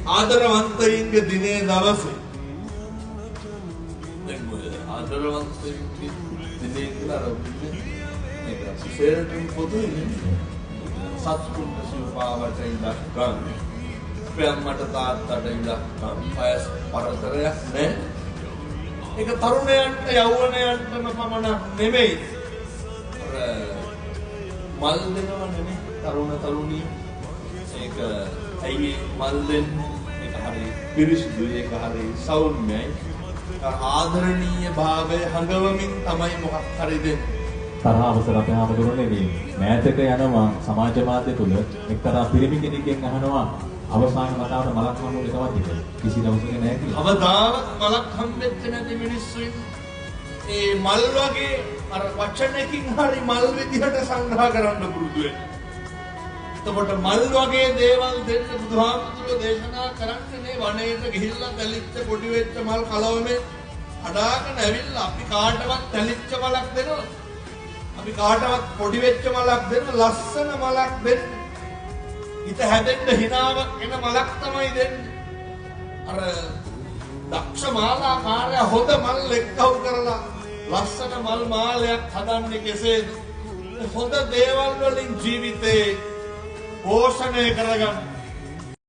ආදරවන්තයින්ගේ දිනේ දවසේ දැන් මොකද ආදරවන්තයින්ගේ දිනේ කියලා රොබින්නේ මේක සුසේරටම පොදුනේ සත්කුණ සිව්පාවට ඉඳන් ප්‍රයම්මට තාත්තට ඉඳන් පයස් පරතරයක් නෑ ඒක තරුණයන්ට යෞවනයන්ටම පමණක් නෙමෙයි මල් දෙනවා නෙමෙයි තරුණ තරුණිය ඒක ඇයි මල් දෙන්නේ ඒක හරි පිරිසිදුයි ඒක හරි සෞම්‍යයි ආදරණීය භාවය හඟවමින් තමයි මොකක් හරි දෙන්නේ තරහ අවසර අපේ ආමතුරුනේ මේ මෑතක යනවා සමාජ මාධ්‍ය තුල එක්තරා පිරිමි කෙනෙක්ගෙන් අහනවා අවසාන වතාවට මලක් හම්බුනේ කවද්ද කිසි දවසක නැහැ කියලා. අවදාවත් මලක් හම්බෙච්ච නැති මිනිස්සු ඒ මල් වගේ අර වචනකින් හරි මල් විදිහට සංග්‍රහ කරන්න පුරුදු වෙන්න. එතකොට මල් වගේ දේවල් දෙන්න බුදුහාමුදුරුවෝ දේශනා කරන්නේ වනයේට ගිහිල්ලා තැලිච්ච පොඩි වෙච්ච මල් කලවමේ අඩාගෙන ඇවිල්ලා අපි කාටවත් තැලිච්ච මලක් දෙනවා. අපි කාටවත් පොඩි වෙච්ච මලක් දෙන්න ලස්සන මලක් දෙන්න. හිත හැදෙන්න හිනාවක් එන මලක් තමයි දෙන්නේ. අර දක්ෂ මාලාකාරයා හොඳ මල් එක්කව කරලා ලස්සන මල් මාලයක් හදන්නේ කෙසේද? හොඳ දේවල් වලින් ජීවිතේ පෝෂණය කරගන්න.